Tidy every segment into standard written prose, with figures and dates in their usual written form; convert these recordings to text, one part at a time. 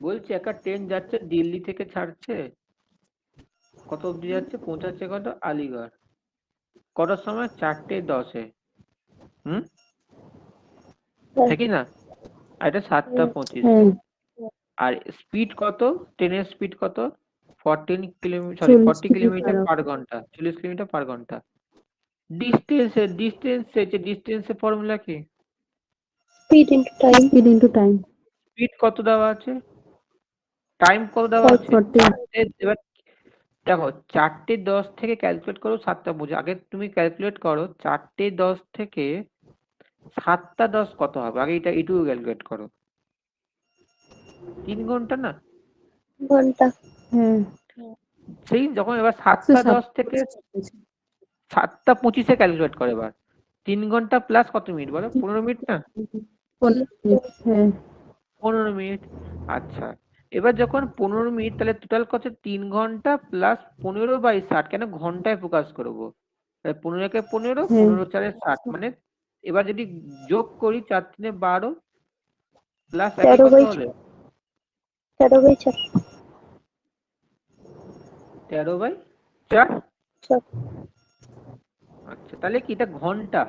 বলছি একটা ট্রেন যাচ্ছে দিল্লি থেকে ছাড়ছে, কত অবধি যাচ্ছে, পৌঁছাচ্ছে কত আলিগড়, কটার সময়? 4:10-এ। হুম, ঠিকই না? আর এটা 7:25। আর স্পিড কত? ট্রেনের স্পিড কত? 40 কিলোমিটার পার ঘন্টা, 40 কিলোমিটার পার ঘন্টা। ডিস্টেন্সের ফর্মুলা কি? Speed into time. স্পিড কত দেওয়া আছে, টাইম কত দেওয়া আছে? 40। এবার দেখো 4:10 থেকে ক্যালকুলেট করো 7:25। আগে তুমি ক্যালকুলেট করো 4:10 থেকে 7:10 কত হবে, আগে এইটুকু ক্যালকুলেট করো। 3 ঘন্টা না? ঘন্টা। সেই যখন এবার 7:10 থেকে 7:25-এ ক্যালকুলেট করে, এবার 3 ঘন্টা প্লাস কত মিনিট বলো? 15 মিনিট না? 15 মিনিট। আচ্ছা, এবার যখন 15 মিনিট, তাহলে টোটাল কত? 3 ঘন্টা প্লাস 15/60। কেন ঘন্টায় ফোকাস করবো? 15 × 15, 15×4 = 60। মানে এবার যদি যোগ করি 4×3 = 12 প্লাস একে কত হলো? 13/4। 13/4। আচ্ছা, তাহলে কি এটা ঘন্টা?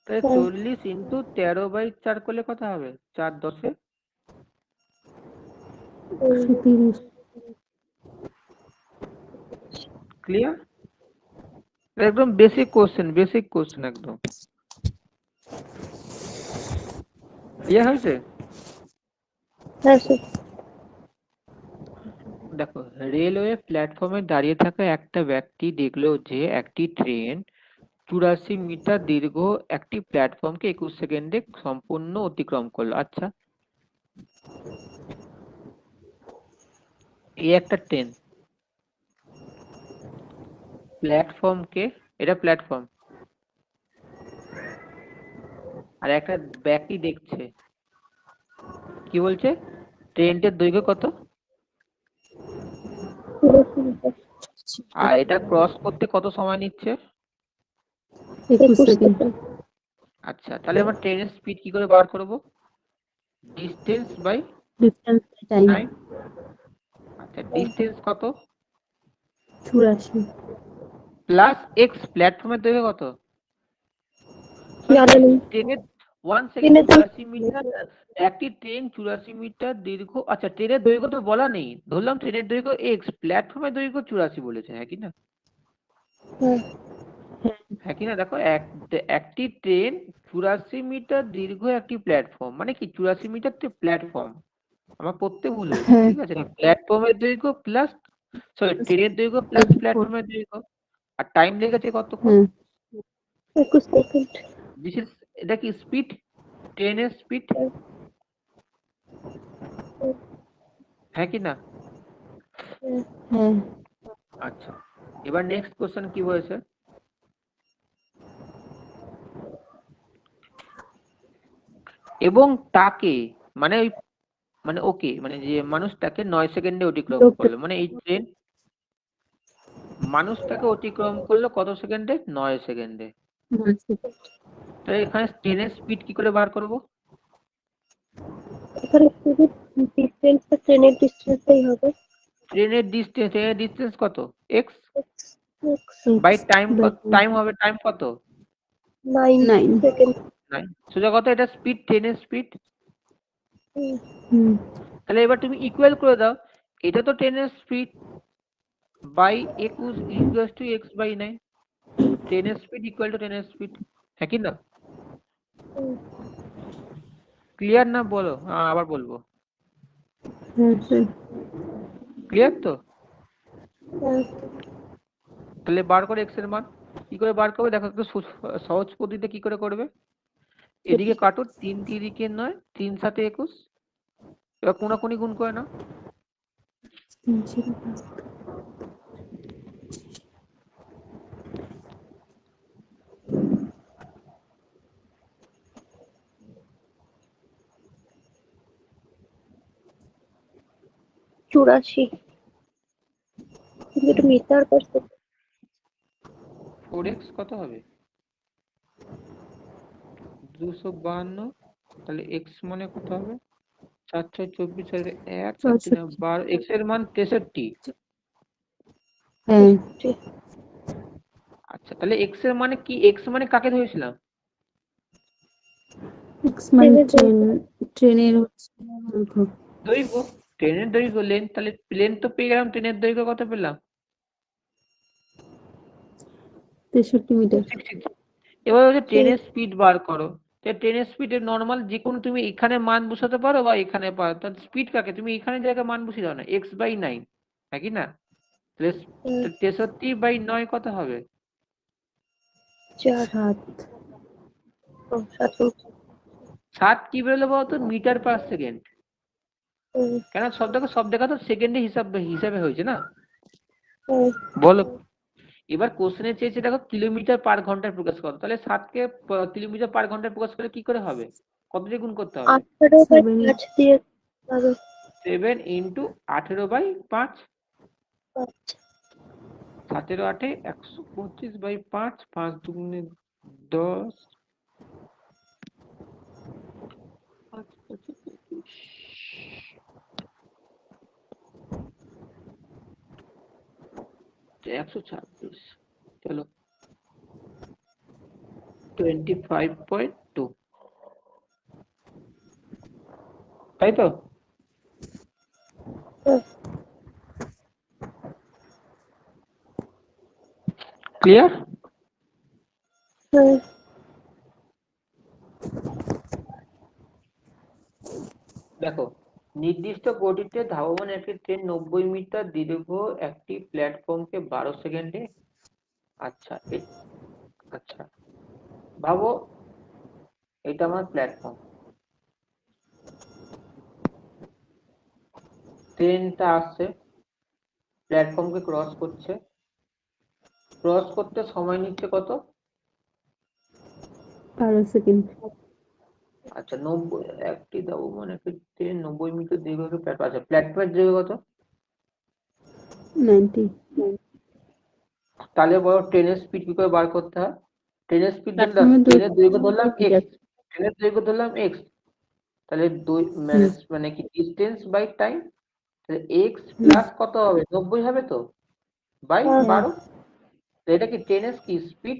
তাহলে 40 × 13/4 করলে কত হবে? 4×10-এ 130। ক্লিয়ার? একদম বেসিক কোশ্চেন একদম ক্লিয়ার হয়েছে? দেখো, রেলওয়ে প্ল্যাটফর্মে দাঁড়িয়ে থাকা একটা ব্যক্তি দেখলো যে একটি ট্রেন 84 মিটার দীর্ঘ একটি প্ল্যাটফর্মকে 21 সেকেন্ডে সম্পূর্ণ অতিক্রম করলো। আচ্ছা, এই একটা ট্রেন প্ল্যাটফর্মকে, এটা প্ল্যাটফর্ম, আর একটা ব্যক্তি দেখছে, কি বলছে? ট্রেনটার দৈর্ঘ্য কত? আর এটা ক্রস করতে কত সময় নিচ্ছে? 21 সেকেন্ড। আচ্ছা, তাহলে আমরা ট্রেনের স্পিড কি করে বার করব? Distance by distance time. Time. আচ্ছা, ডিসটেন্স কত? 84 প্লাস এক্স, প্ল্যাটফর্মের দৈর্ঘ্য কত? ট্রেনের 1 সেকেন্ড 84 মিটার, একটি ট্রেন 84 মিটার দীর্ঘ। আচ্ছা, ট্রেনের দৈর্ঘ্য তো বলা নেই, ধরলাম ট্রেনের দৈর্ঘ্য এক্স, প্ল্যাটফর্মের দৈর্ঘ্য 84 বলেছে, হ্যাঁ কি না? হ্যাঁ কি না? দেখো, একটি ট্রেন 84 মিটার দীর্ঘ একটি প্ল্যাটফর্ম, মানে কি 84 মিটার প্ল্যাটফর্ম, আমার পড়তে ভুল হয়েছে, ঠিক আছে? প্ল্যাটফর্মের দৈর্ঘ্য প্লাস, সরি, ট্রেনের দৈর্ঘ্য প্লাস প্ল্যাটফর্মের দৈর্ঘ্য। আর টাইম লেগেছে কতক্ষণ? 21 সেকেন্ড। দিস ইজ, এটা কি স্পিড, ট্রেনের স্পিড, হ্যাঁ কি না? আচ্ছা, এবার নেক্সট কোশ্চেন কি বলেছে? এবং তাকে, মানে ওই, মানে ওকে, মানে যে মানুষটাকে 9 সেকেন্ডে অতিক্রম করলো, মানে এই ট্রেন মানুষটাকে অতিক্রম করলো কত সেকেন্ডে? 9 সেকেন্ডে। তাহলে এখানে ট্রেনের স্পিড কি করে বার করব? এখানে শুধু ডিসটেন্সটা, ট্রেনের ডিসটেন্সটাই হবে। ট্রেনের ডিসটেন্স কত? এক্স বাই টাইম, টাইম হবে, টাইম কত? 9 সেকেন্ড। 9। সোজা কথা, এটা স্পিড, ট্রেনের স্পিড। তাহলে এবার তুমি ইকুয়াল করে দাও, এটা তো ট্রেনের speed by 21 equal to X by 9। ট্রেনের স্পিড ইকুয়াল টু ট্রেনের স্পিড, হ্যাঁ কি না? ক্লিয়ার না? বলো, আবার বলবো। ক্লিয়ার তো? তাহলে বার করে এক্স এর মান কি করে বার করবে? দেখো, একটু সহজ পদ্ধতিতে কি করে করবে। এদিকে কাটো, 3 3 9, 3 7 21। এবার কোনাকুনি গুণ করে নাও। চুরাশি। কিন্তু এটা মিটার পার সেকেন্ড। 4x কত হবে? 252। তাহলে x মানে কত হবে? 4 4 24 আর 1 4 3 64 12 x এর মান 63। হ্যাঁ আচ্ছা তাহলে x এর মানে কি, x মানে কাকে ধরেছিলাম? x মানে ট্রেনের ট্রেনের হচ্ছে দৈর্ঘ্য। দৈর্ঘ্য, ট্রেনের দৈর্ঘ্য লেন্থ, তাহলে লেন্থ তো পেয়ে গেলাম, ট্রেনের দৈর্ঘ্য কত পেলাম? 63 মিটার। 263। এবার হচ্ছে ট্রেনের স্পিড বার করো। ট্রেনের স্পিডের নর্মাল যে কোনো তুমি এখানে মান বসাতে পারো বা এখানে পারো, তাহলে স্পিড কাকে তুমি এখানে জায়গায় মান বসিয়ে দাও না, x/9, নাকি না? তাহলে 63/9 কত হবে? 4 7 7 7 কি বেরোলো বলতো? Meter per second. কেন সব দেখা তো সেকেন্ডে হিসাবে হয়েছে না, বলো। এবার কোশ্চেনে চেয়েছে দেখো কিলোমিটার পার ঘন্টায় প্রকাশ করো, তাহলে 7কে কিলোমিটার পার ঘন্টায় প্রকাশ করলে কি করে হবে? কত দিয়ে গুণ করতে হবে? 18/5 দিয়ে পারো। 7 × 18/5। 17 8 125/5, 5 দুগুণে 10, 5 5 25, 126। চলো 25.2, তাই তো? ক্লিয়ার? দেখো নির্দিষ্ট গতিতে ধাবমান একটি ট্রেন 90 মিটার দীর্ঘ একটি প্ল্যাটফর্মকে 12 সেকেন্ডে, আচ্ছা আচ্ছা ভাবো এটা আমার প্ল্যাটফর্ম, ট্রেনটা আসছে, প্ল্যাটফর্মকে ক্রস করছে, ক্রস করতে সময় নিচ্ছে কত? 12 সেকেন্ড। আচ্ছা 90, একটি ধাবমান একটি ট্রেন 90 মিটার দীর্ঘ একটি প্ল্যাটফর্ম, আচ্ছা প্ল্যাটফর্মের দৈর্ঘ্য কত? 90। তাহলে বলো ট্রেনের স্পিড কি করে বার করতে হয়? ট্রেনের স্পিড ধরলাম, প্ল্যাটফর্মের ট্রেনের দৈর্ঘ্য ধরলাম x, মিটার। ট্রেনের দৈর্ঘ্য ধরলাম x, তাহলে মানে কি ডিস্টেন্স বাই টাইম, তাহলে x প্লাস কত হবে? 90 হবে তো, বাই 12। এটা কি ট্রেনের কি স্পিড,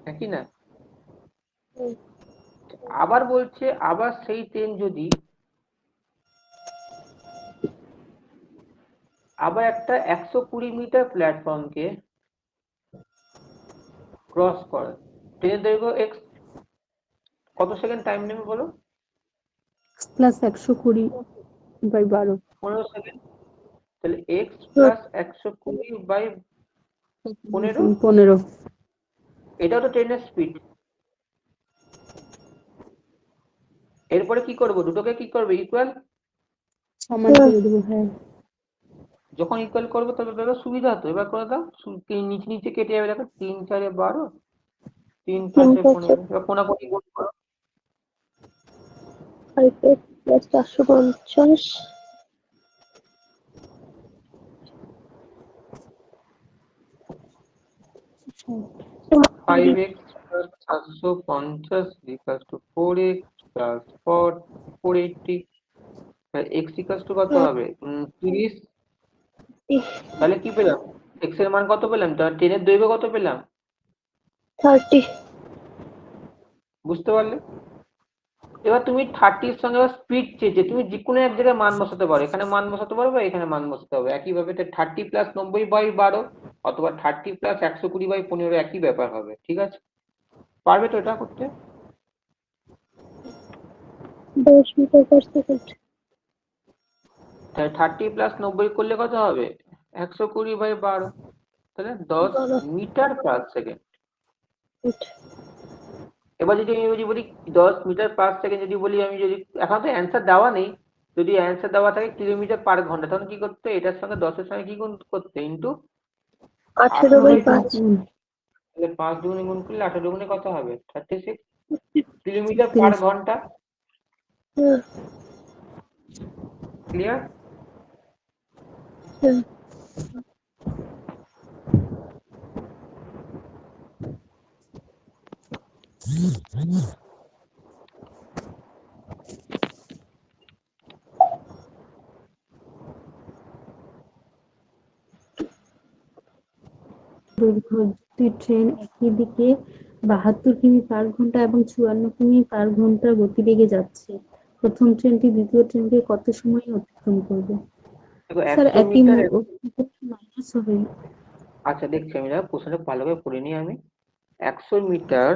নাকি না? আবার বলছে, আবার সেই ট্রেন যদি আবার একটা 120 মিটার প্ল্যাটফর্মকে ক্রস করে, ট্রেনের দৈর্ঘ্য x, কত সেকেন্ড টাইম নেবে বলো? প্লাস 120/12। 15 সেকেন্ড। তাহলে x প্লাস 120/15, 15। এটাও তো ট্রেনের স্পিড। এরপরে কি করব, দুটোকে কি করবে? ইকুয়াল। সমান করে দেবো। হ্যাঁ যখন ইকুয়াল করবো তবে দেখো সুবিধা তো, এবার করে দাও, নিচে নিচে কেটে যাবে, দেখো 3 4 12, 3 5 15, এবার কোনাকুনি গুণ করো। 450 5x plus 450 equals to 4x plus 480, x equals to কত হবে? 30। তাহলে কি পেলাম? x এর মান কত পেলাম? তাহলে ট্রেনের দৈর্ঘ্য কত পেলাম? 30। বুঝতে পারলে? এবার তুমি 30 এর সঙ্গে স্পিড চেয়েছে, তুমি যে কোনো এক জায়গায় মান বসাতে পারো, এখানে মান বসাতে পারো বা এখানে মান বসাতে হবে, একইভাবে 30 প্লাস 90/12 অথবা 30 প্লাস 120/15 একই ব্যাপার হবে, ঠিক আছে? পারবে তো এটা করতে? 10 মিটার পার সেকেন্ড। তাহলে 30 প্লাস 90 করলে কত হবে? 120/12, তাহলে 10 মিটার পার সেকেন্ড। এবার যদি আমি বলি 10 মিটার পার সেকেন্ড, যদি বলি আমি, যদি এখন তো অ্যান্সার দেওয়া নেই, যদি অ্যান্সার দেওয়া থাকে কিলোমিটার পার ঘন্টা, তখন কি করতে? এটার সঙ্গে 10 এর সঙ্গে কি গুণ করতে? ইন্টু 18/5। তাহলে 5 দুগুণে গুণ করলে 18 দুগুণে কত হবে? 36 কিলোমিটার পার ঘন্টা। ক্লিয়ার? দৈর্ঘ্য দুটি ট্রেন একই দিকে 72 কিমি পার ঘন্টা এবং 54 কিমি পার ঘন্টা গতিবেগে যাচ্ছে। প্রথম ট্রেনটি দ্বিতীয় ট্রেনকে কত সময়ে অতিক্রম করবে? দেখো স্যার 100 একই মিটার। মাইনাস হবে। আচ্ছা দেখছি আমি, দেখো প্রশ্নটা ভালো করে পড়ে নিই আমি। 100 মিটার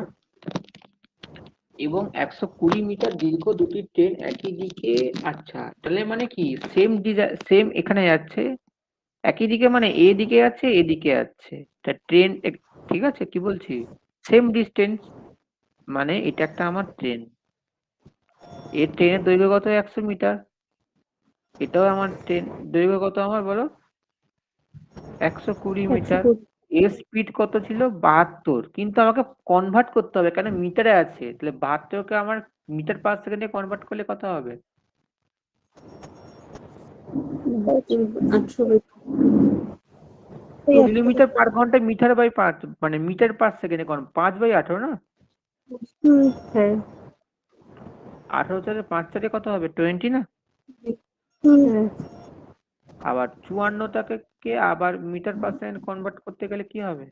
এবং 120 মিটার দীর্ঘ দুটি ট্রেন একই দিকে। আচ্ছা তাহলে মানে কি সেম এখানে যাচ্ছে একই দিকে, মানে এ দিকে যাচ্ছে এদিকে যাচ্ছে। তা ট্রেন, ঠিক আছে কি বলছি, সেম ডিস্টেন্স, মানে এটা একটা আমার ট্রেন, এর ট্রেনের দৈর্ঘ্য কত 100 মিটার, এটাও আমার ট্রেন, দৈর্ঘ্য কত আমার বলো 120 মিটার। 120। এর স্পিড কত ছিল 72, কিন্তু আমাকে কনভার্ট করতে হবে কেন মিটারে আছে, তাহলে 72কে আমার মিটার পার সেকেন্ডে কনভার্ট করলে কত হবে? 800 ওই 8 কিলোমিটার পার ঘন্টা মিটার বাই পার, মানে মিটার পার সেকেন্ডে 5/18 না, হ্যাঁ 18 চারে 5 চারে কত হবে 20 না। হ্যাঁ আবার 54টাকে কে আবার মিটার পার সেকেন্ড কনভার্ট করতে গেলে কি হবে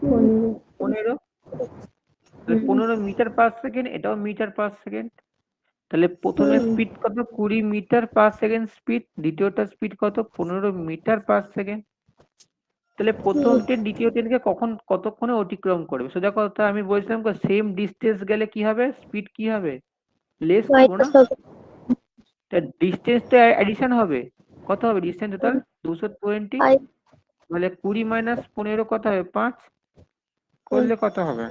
15। 15। তাহলে 15 মিটার পার সেকেন্ড, এটাও মিটার পার সেকেন্ড। তাহলে প্রথমে স্পিড কত 20 মিটার পার সেকেন্ড স্পিড, দ্বিতীয়টা স্পিড কত 15 মিটার পার সেকেন্ড। তাহলে প্রথম ট্রেন দ্বিতীয় ট্রেনকে কতক্ষণে অতিক্রম করবে? সোজা কথা আমি বলছিলাম সেম ডিস্টেন্স গেলে কি হবে, স্পিড কি হবে, লেস করবো না, মাইনাস হবে। তা ডিস্টেন্স তো অ্যাডিশন হবে। কত হবে ডিস্টেন্স টোটাল 220, 5 তাহলে 20 মাইনাস 15 কত হবে 5, করলে কত হবে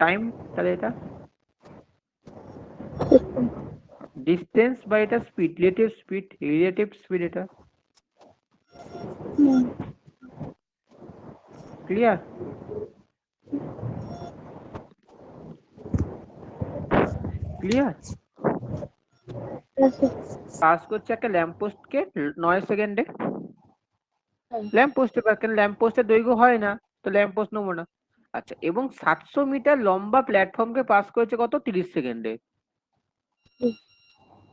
টাইম? তাহলে এটা ডিস্টেন্স বা এটা স্পিড, রিলেটিভ স্পিড, এটা ক্লিয়ার? ক্লিয়ার? পাস করছে একটা ল্যাম্প পোস্টকে 9 সেকেন্ডে, ল্যাম্প পোস্টে, কেন ল্যাম্প পোস্টের দৈর্ঘ্য হয় না, তো ল্যাম্প পোস্ট নেবো না। আচ্ছা, এবং 700 মিটার লম্বা প্ল্যাটফর্মকে পাস করেছে কত 30 সেকেন্ডে।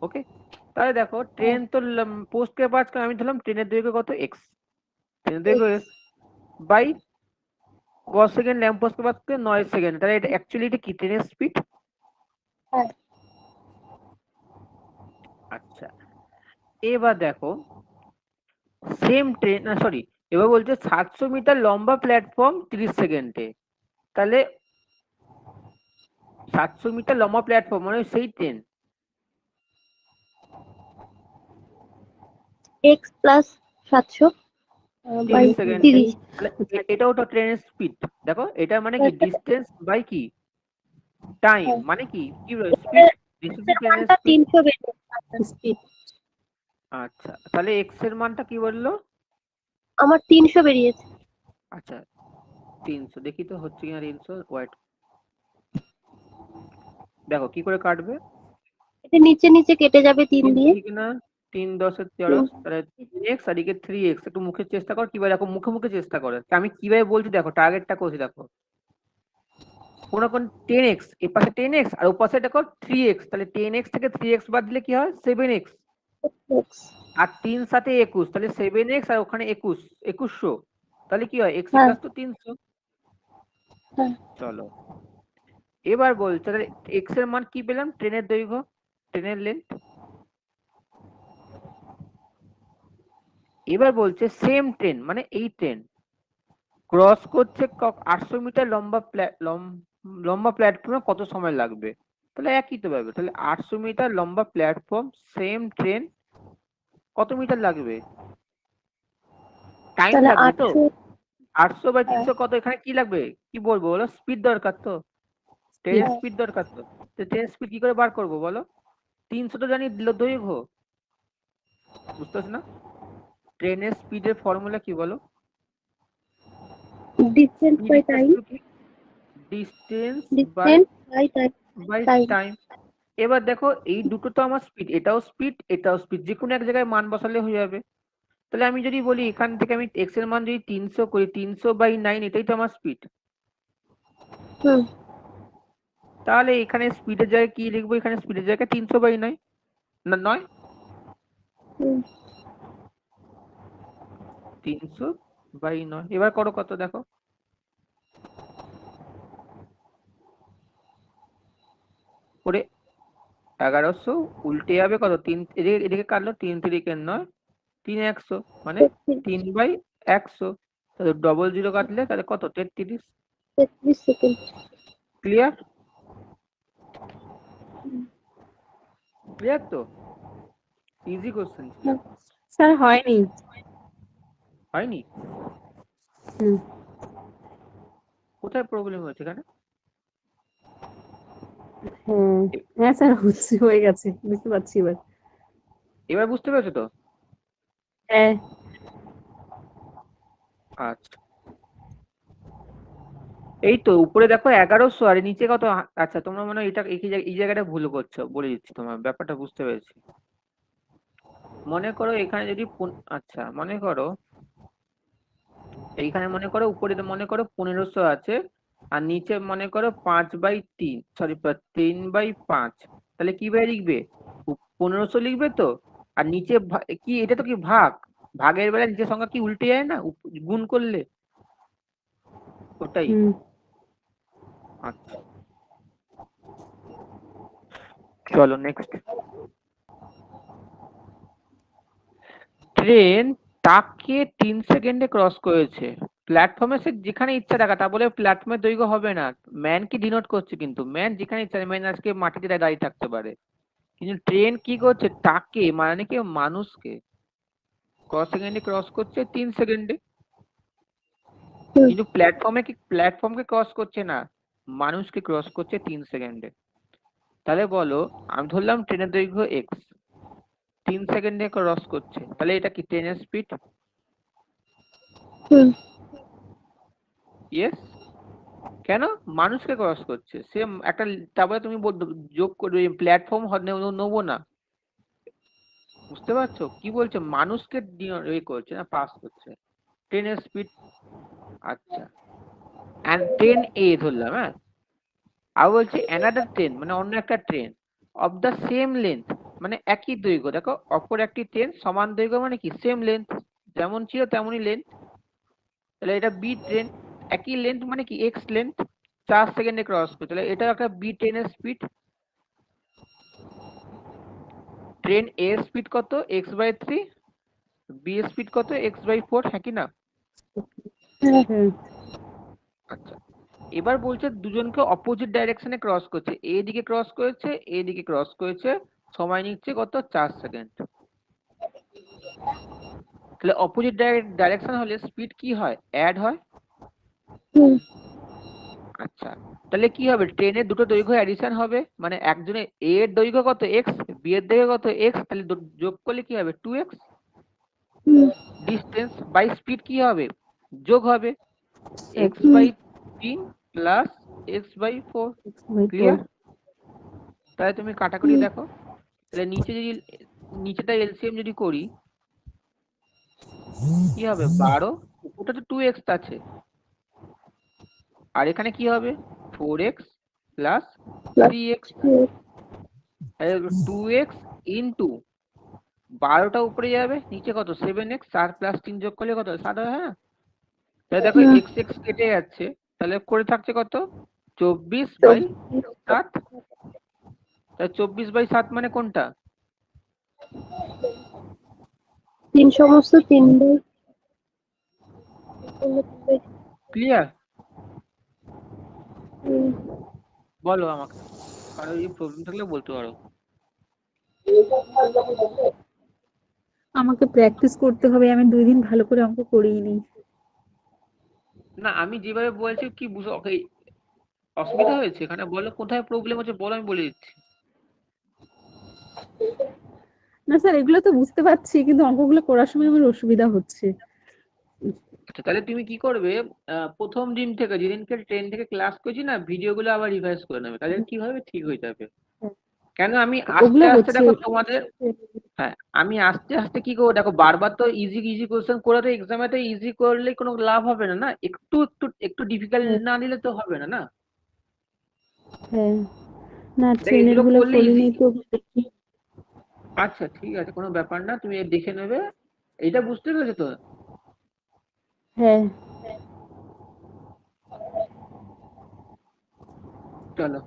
ওকে, তাহলে দেখো ট্রেন তো পোস্টকে পাস করে, আমি ধরলাম ট্রেনের দৈর্ঘ্য কত এক্স, ট্রেনের দৈর্ঘ্য এক্স বাই 10 সেকেন্ড, ল্যাম্প পোস্টকে পাস করে 9 সেকেন্ড, তাহলে এটা অ্যাকচুয়ালি এটা কি ট্রেনের স্পিড। আচ্ছা, এবার দেখো সেম ট্রেন, না সরি, এবার বলছে 700 মিটার লম্বা প্ল্যাটফর্ম 30 সেকেন্ডে, তাহলে 700 মিটার লম্বা প্ল্যাটফর্ম মানে সেই ট্রেন x প্লাস 700 বাই 30 সেকেন্ডে, 30। তাহলে এটাও তো ট্রেনের স্পিড। দেখো এটা মানে কি ডিস্টেন্স বাই কি টাইম, মানে কি কি স্পিড, ডিস্টেন্স ট্রেনের মানটা স্পিড। 300 বেরিয়েছে। স্পিড আচ্ছা তাহলে এক্স এর মানটা কি বললো? আমার 300 বেরিয়েছে। আচ্ছা 300, দেখি তো হচ্ছে কিনা 300, ওয়েট, দেখো কি করে কাটবে, এটা নিচে নিচে কেটে যাবে 3 দিয়ে। ঠিক না, 3 10 13, তাহলে 3x আর এদিকে 3x, একটু মুখে চেষ্টা কর কিভাবে, দেখো মুখে মুখে চেষ্টা করো, আমি কিভাবে বলছি দেখো, টার্গেটটা করছি দেখো, কোনো কোন 10x, এর পাশে 10x আর ওর পাশে দেখো 3x, তাহলে 10x থেকে 3x বাদ দিলে কি হয় 7x, আর 3 সাথে 21, তাহলে 7x আর ওখানে 2100, তাহলে কি হয় x হ্যাঁ ইকুয়ালস টু 300। হ্যাঁ চলো এবার বলছে তাহলে x এর মান কি পেলাম, ট্রেনের দৈর্ঘ্য, ট্রেনের লেন্থ। এবার বলছে সেম ট্রেন, মানে এই ট্রেন ক্রস করছে 800 মিটার লম্বা প্ল্যাটফর্মে কত সময় লাগবে, তাহলে একই তো পাবে, তাহলে 800 মিটার লম্বা প্ল্যাটফর্ম সেম ট্রেন কত মিটার লাগবে, টাইম তাহলে লাগবে তো 800। 800 বাই 300 কত, এখানে কি লাগবে কি বলবো বলো, স্পিড দরকার তো, ট্রেনের স্পিড দরকার তো, ট্রেন স্পিড কি করে বার করবো বলো, 300 তো জানি দৈর্ঘ্য, বুঝতে পারছো না, ট্রেনের স্পিডের ফর্মুলা কি বলো, distance speed by equals time. টু কি, distance by distance by time. Time. এবার দেখো এই দুটো তো আমার স্পিড, এটাও স্পিড এটাও স্পিড, যে কোনো এক জায়গায় মান বসালে হয়ে যাবে। তাহলে আমি যদি বলি এখান থেকে আমি এক্স এর মান যদি 300 করি, 300/9, এটাই তো আমার স্পিড। তাহলে এখানে স্পিডের জায়গায় কি লিখবো, এখানে স্পিডের জায়গায় 300/9, না 9, 300/9। এবার করো কত দেখো, করে 1100 উল্টে যাবে কত, তিন এদিকে এদিকে কাটলো, 3×3=9, 3×100 মানে 3/100। তাহলে ডবল জিরো কাটলে তাহলে কত, 33। 33 সেকেন্ড। ক্লিয়ার? ক্লিয়ার তো? ইজি কোশ্চেন ছিল। স্যার হয়নি। হয়নি? হুম। কোথায় প্রবলেম হয়েছে এখানে? হ্যাঁ হ্যাঁ স্যার হয়ে গেছে, বুঝতে পারছি এবার। এবার বুঝতে পেরেছো তো? হ্যাঁ। আচ্ছা, এই তো উপরে দেখো 1100 আর নিচে কত, আচ্ছা তোমরা মনে হয় এটা এই জায়গাটা ভুল করছো, বলে দিচ্ছি তোমার ব্যাপারটা বুঝতে পেরেছি। মনে করো এখানে যদি আচ্ছা মনে করো এইখানে মনে করো উপরে মনে করো 1500 আছে, আর নিচে মনে করো 5/3, সরি 3/5, তাহলে কিভাবে লিখবে? 1500 লিখবে তো, আর নিচে কি এটা তো কি ভাগ, ভাগের বেলা নিচের সংখ্যা কি উল্টে যায় না গুণ করলে, ওটাই। হুম। আচ্ছা চলো নেক্সট। ট্রেন তাকে 3 সেকেন্ডে ক্রস করেছে। প্ল্যাটফর্মে সে যেখানে ইচ্ছা দেখা, তা বলে প্ল্যাটফর্মের দৈর্ঘ্য হবে না। ম্যান কি ডিনোট করছে, কিন্তু ম্যান যেখানে ইচ্ছা, ম্যান আজকে মাটিতে দাঁড়িয়ে থাকতে পারে, কিন্তু ট্রেন কি করছে, তাকে মানে কি মানুষকে ক্রস সেকেন্ডে ক্রস করছে 3 সেকেন্ডে, কিন্তু প্ল্যাটফর্মকে ক্রস করছে না, মানুষকে ক্রস করছে 3 সেকেন্ডে। তাহলে বলো, আমি ধরলাম ট্রেনের দৈর্ঘ্য এক্স, 3 সেকেন্ডে ক্রস করছে, তাহলে এটা কি ট্রেনের স্পিড? ইয়েস। কেন? মানুষকে ক্রস করছে সে একটা, তারপরে তুমি যোগ করবে প্ল্যাটফর্ম নেবো না, বুঝতে পারছো কি বলছো? মানুষকে করছে না, পাস করছে, ট্রেনের স্পিড। আচ্ছা, ট্রেন এ ধরলাম, হ্যাঁ, আর বলছে অ্যানাদার ট্রেন মানে অন্য একটা train of the same length, মানে একই দৈর্ঘ্য, দেখো অপর একটি ট্রেন সমান দৈর্ঘ্য মানে কি সেম লেন্থ, যেমন ছিল তেমনই লেন্থ, তাহলে এটা বি ট্রেন, একই লেন্থ মানে কি এক্স লেন্থ, 4 সেকেন্ডে ক্রস করছে, তাহলে এটা একটা বি ট্রেনের স্পিড। ট্রেন এ স্পিড কত, x/3, বি স্পিড কত, x/4, হ্যাঁ কি না? আচ্ছা, এবার বলছে দুজনকে অপোজিট ডাইরেকশনে ক্রস করছে, এ দিকে ক্রস করেছে, এ দিকে ক্রস করেছে, সময় নিচ্ছে কত, 4 সেকেন্ড। তাহলে অপোজিট ডাইরেকশন হলে স্পিড কি হয়, অ্যাড হয়। আচ্ছা, তাহলে কি হবে, ট্রেনের দুটো দৈর্ঘ্য অ্যাডিশন হবে, মানে একজনের এ এর দৈর্ঘ্য কত এক্স, বি এর দৈর্ঘ্য কত এক্স, তাহলে যোগ করলে কি হবে 2x, ডিস্টেন্স বাই স্পিড কি হবে, যোগ হবে, x/3 প্লাস x/4। ক্লিয়ার? তাহলে তুমি কাটাকুটি দেখো, তাহলে নিচেটা এলসিএম যদি করি কি হবে, 12, ওটা তো 2x আছে, আর এখানে কি হবে 4x plus 3x, 2x into 12টা উপরে যাবে, নিচে কত 7x, 4 প্লাস 3 যোগ করলে কত 7 হয়, হ্যাঁ। তাহলে দেখো x x কেটে যাচ্ছে, তাহলে করে থাকছে কত 24/7। তাহলে 24/7 মানে কোনটা, 3 সমস্ত 3 বাই ক্লিয়ার? বলো আমাকে, কারো এই প্রবলেম থাকলে বলতে পারো। আমাকে প্র্যাকটিস করতে হবে, আমি 2 দিন ভালো করে অঙ্ক করিনি। না আমি যেভাবে বলছি কি বুঝো, অসুবিধা হয়েছে এখানে, বলো কোথায় প্রবলেম হচ্ছে, বলো আমি বলে দিচ্ছি। না স্যার এগুলো তো বুঝতে পারছি, কিন্তু অঙ্কগুলো করার সময় আমার অসুবিধা হচ্ছে। আচ্ছা, তাহলে তুমি কি করবে, প্রথম দিন থেকে যেদিনকে ট্রেন থেকে ক্লাস করছি না, ভিডিওগুলো আবার রিভাইজ করে নেবে, তাহলে কি হবে, ঠিক হয়ে যাবে। কেন আমি আস্তে ওগুলো আস্তে হচ্ছে। দেখো তোমাদের, হ্যাঁ আমি আস্তে আস্তে কি করবো দেখো, বারবার তো ইজি ইজি কোশ্চেন করে তো এক্সামে তো ইজি করলে কোনো লাভ হবে না, না একটু একটু একটু ডিফিকাল্ট না নিলে তো হবে না, না হ্যাঁ, না দেখ ট্রেনের এগুলো গুলো করলে ইজি। করিনি তো দেখি। আচ্ছা ঠিক আছে, কোনো ব্যাপার না, তুমি দেখে নেবে। এটা বুঝতে পেরেছো তো? হ্যাঁ। চলো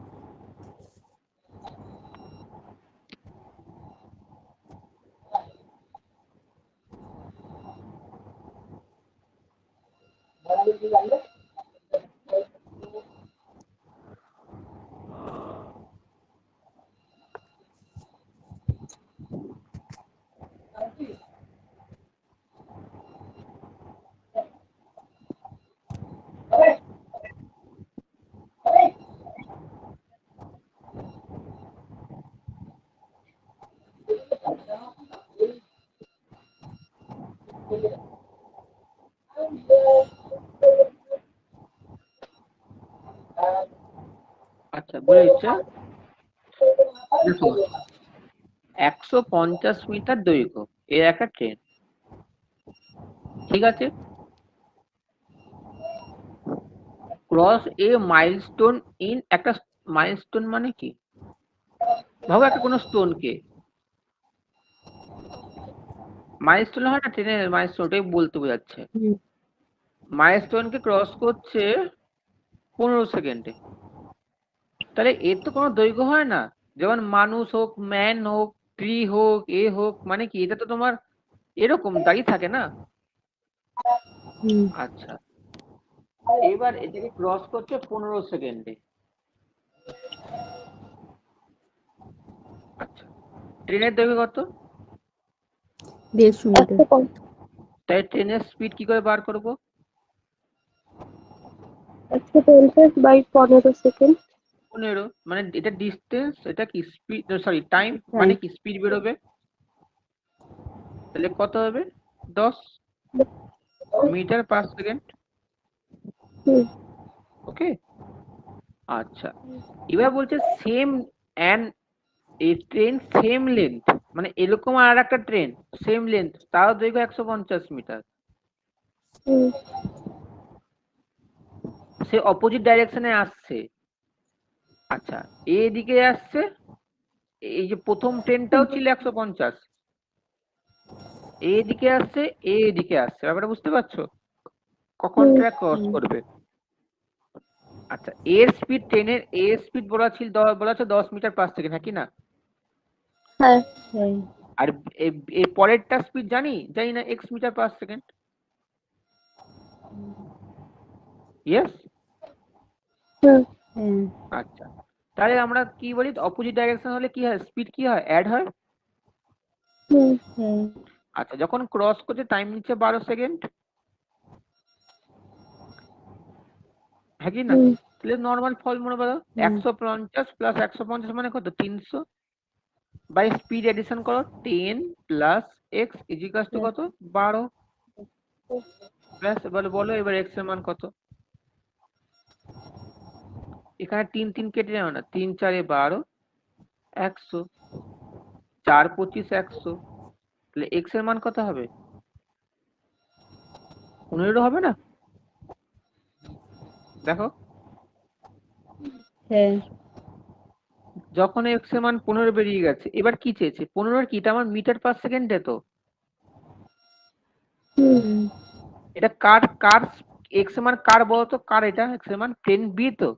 আচ্ছা বলে দিচ্ছে, দেখো 150 মিটার দৈর্ঘ্য এর একটা ট্রেন, ঠিক আছে? ক্রস এ মাইলস্টোন ইন, একটা মাইলস্টোন মানে কি? ভাবো একটা কোনো স্টোনকে, মাইলস্টোন হয় না ট্রেনের মাইলস্টোন, ওটাই বলতে বোঝাচ্ছে। হুম, মাইলস্টোনকে ক্রস করছে 15 সেকেন্ডে, তাহলে এর তো কোনো দৈর্ঘ্য হয় না। যেমন মানুষ হোক, ম্যান হোক, ট্রি হোক, এ হোক, মানে কি এটা তো তোমার এরকম দাঁড়িয়ে থাকে না। হুম, আচ্ছা, এবার এটাকে ক্রস করছে 15 সেকেন্ডে। আচ্ছা, ট্রেনের দৈর্ঘ্য কত? 150 মিটার। 150 তাই ট্রেনের স্পিড কি করে বার করবো? 150 / 15 সেকেন্ড। 15, মানে এটা ডিস্টেন্স, এটা কি স্পিড, সরি টাইম, টাইম। মানে কি স্পিড বেরোবে, তাহলে কত হবে? 10 মিটার পার সেকেন্ড। হুম, ওকে, আচ্ছা এবার বলছে সেম অ্যান্ড এই ট্রেন সেম লেন্থ, মানে এরকম আর একটা ট্রেন সেম লেন্থ, তার দৈর্ঘ্য 150 মিটার, হুম, সে অপোজিট ডাইরেকশনে আসছে। আচ্ছা, এদিকে আসছে, এই যে প্রথম ট্রেনটাও ছিল 150, এদিকে আসছে, এদিকে আসছে, ব্যাপারটা বুঝতে পারছো? কখন হুম, ট্র্যাক ক্রস করবে। আচ্ছা, এর স্পিড, ট্রেনের এর স্পিড বলা আছে 10 মিটার পার সেকেন্ড, হ্যাঁ কি না? হ্যাঁ, হ্যাঁ। আর এর পরেরটা স্পিড জানি না, x metre per second. Yes. Hmm, হ্যাঁ। আচ্ছা, তাহলে আমরা কি বলি, অপোজিট ডাইরেকশন হলে কি হয়, স্পিড কি হয়, অ্যাড হয়। হুম, হ্যাঁ। আচ্ছা, যখন ক্রস করছে টাইম নিচ্ছে 12 সেকেন্ড, হ্যাঁ কি না? হুম, তাহলে নর্মাল ফর্মুলা বলো, হুম, 150 প্লাস 150 মানে কত, 300, বাই স্পিড এডিশন করো 10 প্লাস x ইজিকাস টু কত, 12 প্লাস, বলো বলো এবার x এর মান কত। এখানে 3 3 কেটে যাও না, 3 4 12, 100, 4 25 100, তাহলে x এর মান কত হবে, 15 হবে না? দেখো, হ্যাঁ। যখন x এর মান 15 বেরিয়ে গেছে, এবার কি চেয়েছে, 15 কি, এটা আমার মিটার পার সেকেন্ডে তো, হুম, হুম, এটা কার কার x এর মান কার বলো তো, কার এটা x এর মান, ট্রেন বি তো,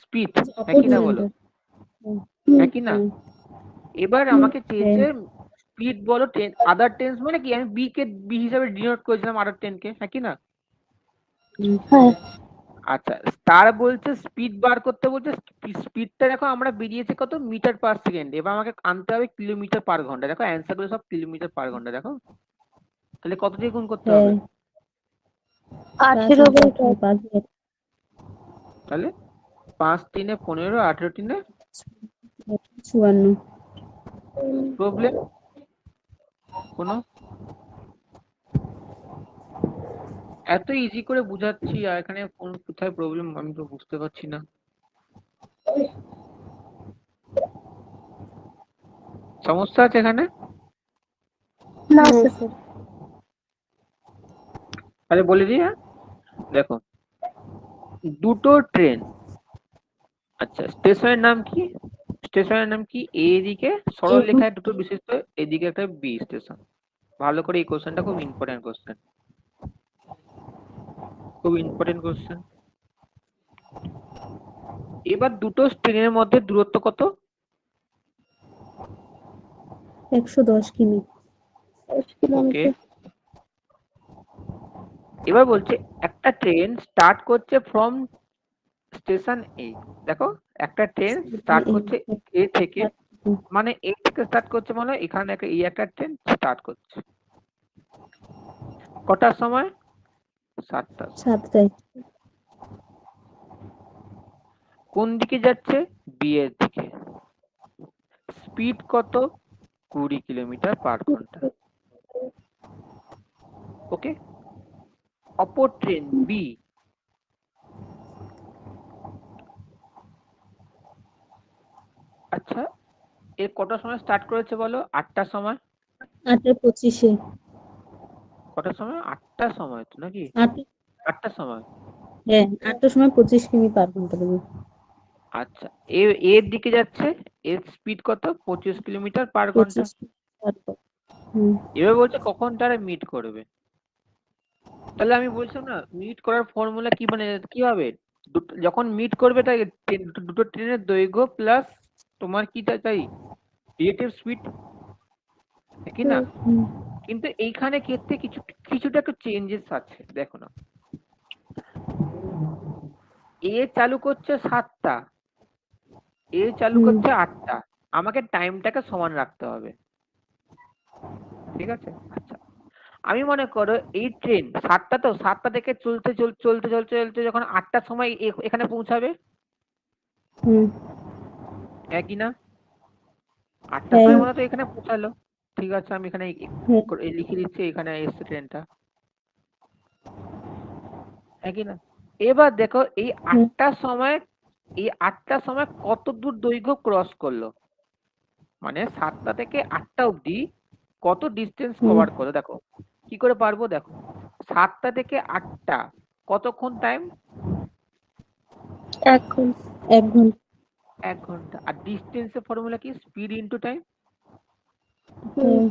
স্পিড, হ্যাঁ কি না বলো, অপোজিট। হুম, হুম, হ্যাঁ কি না? হ্যাঁ। এবার হুম, আমাকে হ্যাঁ। চেয়েছে স্পিড বলো, ট্রেন আদার টেন্স, মানে কি আমি বি হিসাবে ডিনোট করেছিলাম আদার টেনকে, হ্যাঁ কি না? হুম, হ্যাঁ, আচ্ছা, তার বলছে স্পিড বার করতে, বলছে স্পিডটা দেখো আমরা বেরিয়েছে কত, মিটার পার সেকেন্ড, এবার আমাকে আনতে হবে কিলোমিটার পার ঘন্টা, দেখো অ্যান্সার গুলো সব কিলোমিটার পার ঘন্টা, দেখো তাহলে কত দিয়ে গুণ করতে হবে, হ্যাঁ। 18 / 10। 5 তাহলে 5 3 15, 18 3 54। প্রবলেম কোনো, এত ইজি করে বুঝাচ্ছি আর এখানে কোন কোথায় প্রবলেম আমি তো বুঝতে পারছি না। সমস্যা আছে এখানে? না না স্যার। স্যার। তাহলে বলে দিই, হ্যাঁ দেখো, দুটো ট্রেন, আচ্ছা স্টেশনের নাম কি, স্টেশনের নাম কি, এদিকে সরল লেখায় দুটো বিশিষ্ট, এদিকে একটা বি স্টেশন। ভালো করে এই কোশ্চেনটা খুব ইম্পর্টেন্ট কোশ্চেন। খুব ইম্পর্টেন্ট কোশ্চেন। এবার দুটো ট্রেনের মধ্যে দূরত্ব কত? 110 কিমি। 10 ওকে, কিলোমিটার। এবার বলছে একটা ট্রেন স্টার্ট করছে ফ্রম স্টেশন এ। দেখো একটা ট্রেন স্টার্ট করছে এ থেকে, মানে এ থেকে স্টার্ট করছে মানে এখানে একটা ট্রেন স্টার্ট করছে কটার সময়? 7টা। 7টায়। কোন দিকে যাচ্ছে? বি এর দিকে। স্পিড কত? 20 কিলোমিটার পার ঘন্টা। ওকে, অপর ট্রেন বি আচ্ছা এ কটার সময় স্টার্ট করেছে বলো? 8টার সময়। 8:25-এ। কটার সময়? 8টার সময় তো নাকি? 8টার সময়। হ্যাঁ, 8টার সময় 25 কিমি পার ঘন্টা দেবে। আচ্ছা এর দিকে যাচ্ছে, এর স্পিড কত? 25 কিলোমিটার পার ঘন্টা। 25 পার ঘন্টা। হুম। এবার বলছে কখন তারা মিট করবে। তাহলে আমি বলছিলাম না, মিট করার ফর্মুলা কি, মানে কি হবে? যখন মিট করবে তাই দুটো ট্রেনের দৈর্ঘ্য প্লাস তোমার কি চাই? রিলেটিভ স্পিড, কি না? হুম। কিন্তু এইখানে ক্ষেত্রে কিছুটা একটু চেঞ্জেস আছে, দেখো না। এ চালু করছে 7টা, এ চালু করছে 8টা, আমাকে টাইমটাকে সমান রাখতে হবে, ঠিক আছে? আচ্ছা আমি মনে করো এই ট্রেন 7টা, তো 7টা থেকে চলতে চলতে চলতে চলতে চলতে যখন 8টার সময় এখানে পৌঁছাবে, হুম। একই না? 8টার হ্যাঁ। সময় মনে তো এখানে পৌঁছালো, ঠিক আছে আমি এখানে হ্যাঁ। লিখে দিচ্ছি এখানে এসছে ট্রেনটা, একই না? এবার দেখো এই হুম। 8টার সময় কত দূর দৈর্ঘ্য ক্রস করলো, মানে 7টা থেকে 8টা অবধি কত ডিস্টেন্স কভার করলো। দেখো কি করে পারবো, দেখো 7টা থেকে 8টা কতক্ষণ টাইম? 1 ঘন্টা। 1 ঘন্টা। 1 ঘন্টা। আর ডিস্টেন্সের ফর্মুলা কি? Speed into time. হুম।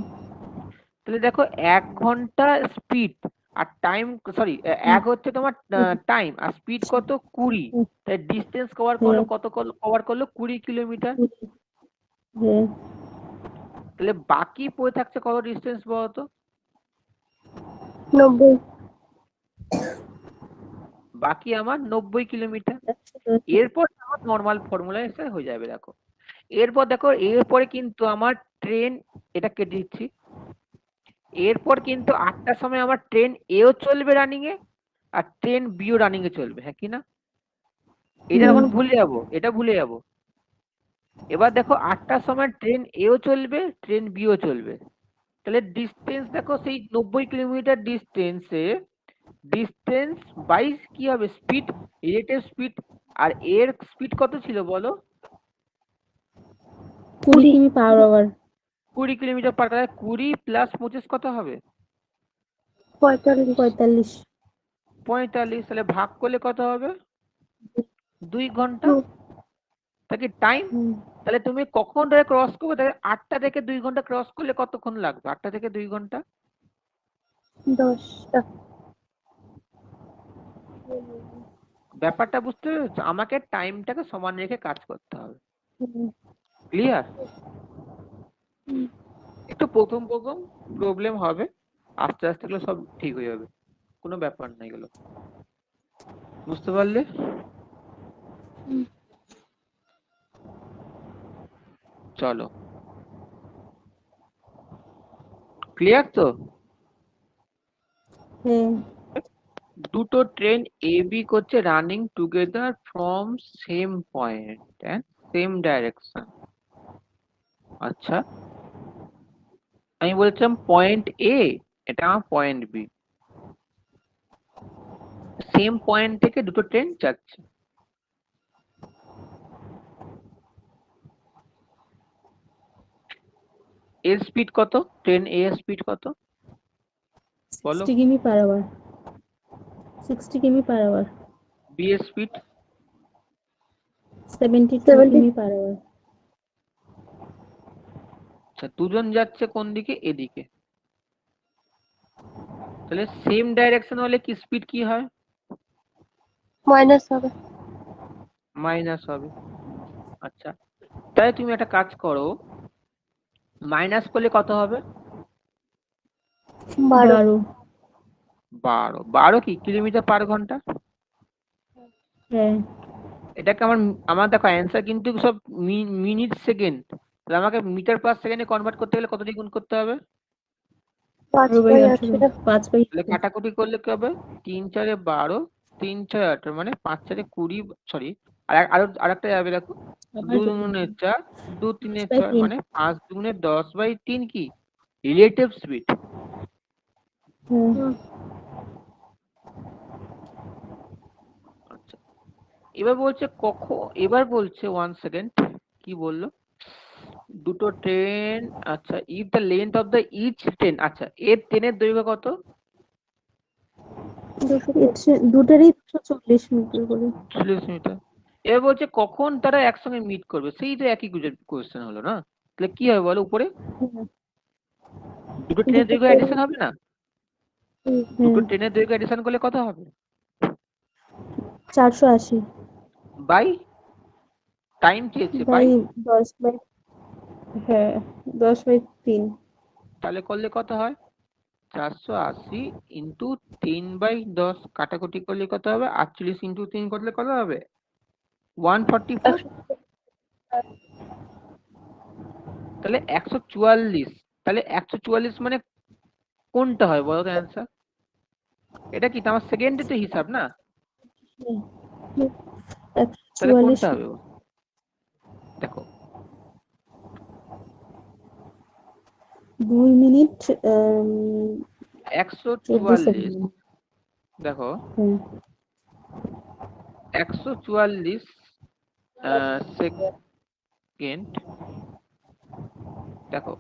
তাহলে দেখো 1 ঘন্টা স্পিড আর টাইম, সরি, এক হচ্ছে তোমার টাইম আর স্পিড কত? 20। তাই ডিস্টেন্স কভার করলো কত? কভার করলো 20 কিলোমিটার। হ্যাঁ। তাহলে বাকি পড়ে থাকছে কত ডিস্টেন্স বলতো? 90। বাকি আমার 90 কিলোমিটার। 110। এরপর আমার নর্মাল ফর্মুলা এসে হয়ে যাবে। দেখো এরপর দেখো এরপরে কিন্তু আমার ট্রেন, এটা কেটে দিচ্ছি, এরপর কিন্তু 8টার সময় আমার ট্রেন এও চলবে রানিং এ আর ট্রেন বিও রানিং এ চলবে, হ্যাঁ কি না? এটা তখন ভুলে যাবো, এটা ভুলে যাবো। এবার দেখো 8টার সময় ট্রেন এও চলবে, ট্রেন বিও চলবে। তাহলে ডিস্টেন্স দেখো সেই 90 কিলোমিটার ডিস্টেন্সে ডিস্টেন্স বাইস কি হবে? Speed, relative speed. আর এর স্পিড কত ছিল বলো? 20 কিমি পার আওয়ার। 20 কিলোমিটার পার ঘন্টা। 20 প্লাস 25 কত হবে? 45। 45। 45। তাহলে ভাগ করলে কত হবে? 2 ঘন্টা। তাকে টাইম, তাহলে তুমি কখন ধরে ক্রস করবে? তাহলে 8টা থেকে 2 ঘন্টা ক্রস করলে কতক্ষণ লাগবে? 8টা থেকে 2 ঘন্টা। 10টা। ব্যাপারটা বুঝতে পেরেছো? আমাকে টাইমটাকে সমান রেখে কাজ করতে হবে। ক্লিয়ার? একটু প্রথম প্রথম প্রবলেম হবে, আস্তে আস্তে এগুলো সব ঠিক হয়ে যাবে, কোনো ব্যাপার না এগুলো। বুঝতে পারলে? চলো, ক্লিয়ার তো? হ্যাঁ। দুটো ট্রেন এ বি করছে running together from same point and same direction. আচ্ছা আমি বলছিলাম পয়েন্ট এ, এটা আমার পয়েন্ট বি, সেম পয়েন্ট থেকে দুটো ট্রেন যাচ্ছে। এর স্পিড কত? ট্রেন এ এর স্পিড কত বলো? 60 কিমি পার আওয়ার। 60 কিমি পার আওয়ার। বি এর স্পিড? 72 কিমি পার আওয়ার। আচ্ছা দুজন যাচ্ছে কোন দিকে? এদিকে। তাহলে সেম ডাইরেকশন হলে কি স্পিড কি হয়? মাইনাস হবে। মাইনাস হবে। আচ্ছা, তাহলে তুমি একটা কাজ করো, মাইনাস করলে কত হবে? 12। 12। 12 কি কিলোমিটার পার ঘন্টা? হ্যাঁ, এটাকে আমার দেখো অ্যান্সার কিন্তু সব মিনিট সেকেন্ড, তাহলে আমাকে মিটার পার সেকেন্ডে কনভার্ট করতে গেলে কত দিয়ে গুণ করতে হবে? 5/18। 5/18 তাহলে কাটাকুটি করলে কি হবে? 3 4 12, 3 6 18, মানে 5 4 20, সরি আরেকটা যাবে দেখো, 2 দুগুণে 4, 2 3 6, 5/3। মানে 5 দুগুণে 10/3 কি রিলেটিভ স্পিড। হ্যাঁ, আচ্ছা, এবার বলছে 1 সেকেন্ড, কি বললো? দুটো ট্রেন, আচ্ছা, if the length of the each train, আচ্ছা এর ট্রেনের দৈর্ঘ্য কত? 240। দুটারই 240 মিটার করে। 40 মিটার। এবার বলছে কখন তারা একসঙ্গে মিট করবে, সেই তো একই কোয়েশ্চেন হলো না? তাহলে কি হবে বলো উপরে? হ্যাঁ, দুটো ট্রেনের দৈর্ঘ্য অ্যাডিশন হবে না? দুটো হ্যাঁ, ট্রেনের দৈর্ঘ্য অ্যাডিশন করলে কত হবে? 480 বাই টাইম চেয়েছে, বাই বাই 10 বাই, হ্যাঁ, 10/3। তাহলে করলে কত হয়? 480 ইন্টু 3/10, কাটাকুটি করলে কত হবে? 48 ইন্টু 3 করলে কত হবে? 144। তাহলে 144। তাহলে 144 মানে কোনটা হয় বলো তো অ্যান্সার? এটা কি তোমার সেকেন্ডে তো হিসাব না? তাহলে 144 কোনটা হবে? দেখো 2 মিনিট 14 144, সেকেন্ড। দেখো হ্যাঁ, 144 সেকেন্ড। দেখো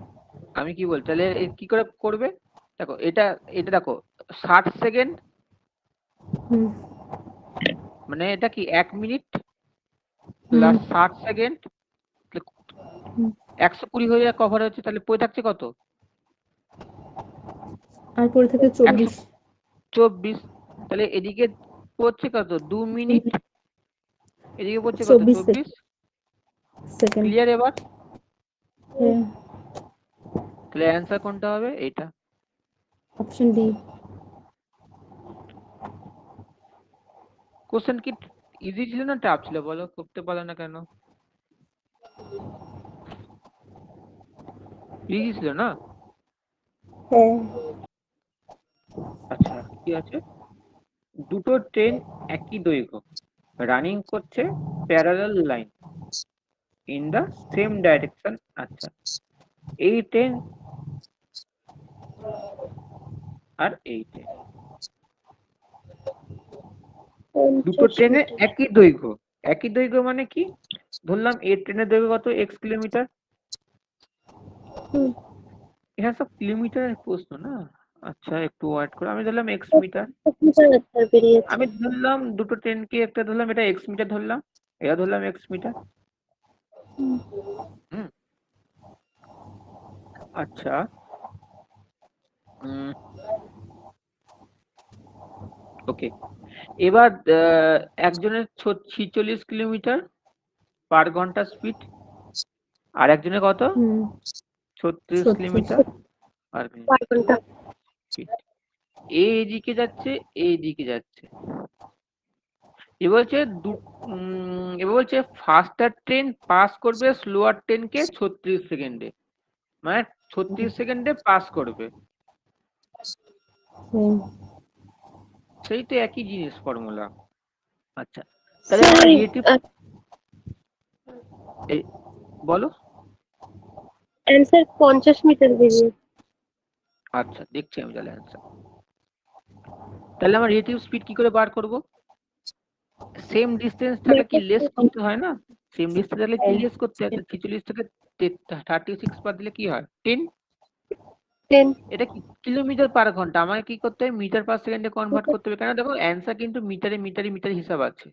আমি কি বলছি, তাহলে কি করে করবে? দেখো এটা এটা দেখো 60 সেকেন্ড, হুম, মানে এটা কি 1 মিনিট হুম, প্লাস 60 সেকেন্ড, হুম। 120 হয়ে কভার হচ্ছে, তাহলে পড়ে থাকছে কত? আর পরে থাকে 24 124। তাহলে এদিকে পড়ছে কত? 2 মিনিট, এদিকে পড়ছে কত? 24 24। সেকেন্ড। ক্লিয়ার এবার? হ্যাঁ, তাহলে অ্যান্সার কোনটা হবে? এটা। Option D. কোশ্চেন কি ইজি ছিল না টাফ ছিল বলো, করতে পারো না কেন? ইজি ছিল না? হ্যাঁ, আচ্ছা কি আছে? দুটো ট্রেন একই দৈর্ঘ্য রানিং করছে parallel line in the same direction. আচ্ছা, এই ট্রেন আর এই ট্রেন, দুটো 50 ট্রেনের মিটার। একই দৈর্ঘ্য। একই দৈর্ঘ্য মানে কি? ধরলাম এই ট্রেনের দৈর্ঘ্য কত? X kilometre. হুম। এখানে সব কিলোমিটারের প্রশ্ন না? আচ্ছা একটু ওয়েট করো, আমি ধরলাম এক্স মিটার। মিটার আনসার বেরিয়েছে। আমি ধরলাম দুটো ট্রেনকে, একটা ধরলাম এটা এক্স মিটার ধরলাম, এটা ধরলাম এক্স মিটার। হুম, আচ্ছা, ওকে। এবার একজনের 46 কিলোমিটার পার ঘন্টা স্পিড, আর একজনের কত? হুম, 36 36। কিলোমিটার পার মিনিট 4 ঘন্টা। স্পিড। এইদিকে যাচ্ছে, এইদিকে যাচ্ছে। এবার বলছে এবার বলছে ফাস্টার ট্রেন পাস করবে স্লোয়ার ট্রেনকে 36 সেকেন্ডে, মানে 36 সেকেন্ডে পাস করবে। হ্যাঁ, সেই তো একই জিনিস ফর্মুলা। আচ্ছা, তাহলে আমার রিলেটিভ, বলো। অ্যান্সার 50 মিটার বেরিয়েছে। আচ্ছা দেখছি আমি তাহলে অ্যান্সার। তাহলে আমার রিলেটিভ স্পিড কি করে বার করব? সেম ডিসটেন্স থাকলে কি লেস করতে হয় না? সেম ডিসটেন্স থাকলে কি লেস করতে হয়? 46 থেকে 36 বাদ দিলে কি হয়? 10। 10। এটা কি কিলোমিটার পার ঘন্টা, আমাকে কি করতে হবে? মিটার পার সেকেন্ডে কনভার্ট করতে হবে, কেন দেখো অ্যান্সার কিন্তু মিটারে মিটারে মিটারে হিসাব আছে।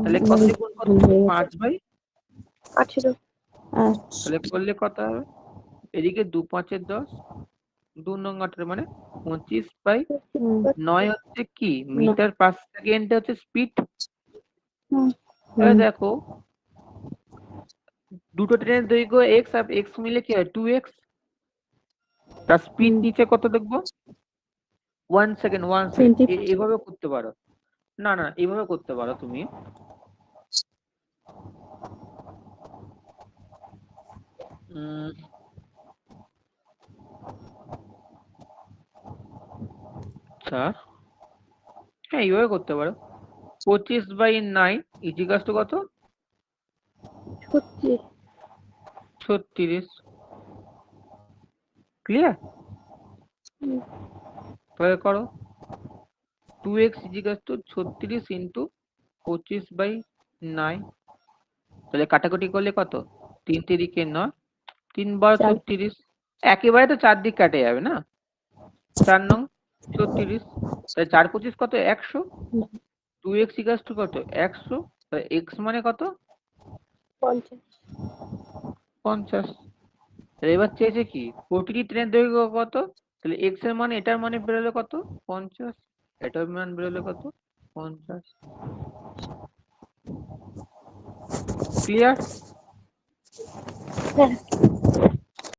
তাহলে কত দিয়ে গুণ করতে হবে? 5/, 18। তাহলে করলে কত হবে? এদিকে 2 5 10, 2 নং 18 মানে 25/9 হচ্ছে কি হুম। মিটার পার সেকেন্ড হচ্ছে স্পিড। হুম। তাহলে দেখো দুটো ট্রেনের দৈর্ঘ্য এক্স আর এক্স মিলে কি হয় 2x, তার স্পিড হুম। নিচে কত দেখবো 1 সেকেন্ড 1 সেকেন্ড। এভাবে করতে পারো, না না এভাবে করতে পারো তুমি। আচ্ছা হ্যাঁ এইভাবে করতে পারো 25/9 ইজিকাস টু কত সত্যি 36। ক্লিয়ার? হুম। তাহলে করো 2x ইজিকাস টু 36 ইন্টু 25/9। তাহলে কাটাকুটি করলে কত 3 তিরিকে 9, 3 বার 36। একেবারে তো 4 দিক কাটে যাবে না, 4 নং 36। তাহলে 4 25 কত 100। 2x ইকাস টু কত 100, তাহলে x মানে কত 50 50। তাহলে এবার চেয়েছে কি প্রতিটি ট্রেনের দৈর্ঘ্য কত, তাহলে x এর মানে এটার মানে বেরোলো কত 50, এটার মান বেরোলো কত 50। ক্লিয়ার? হ্যাঁ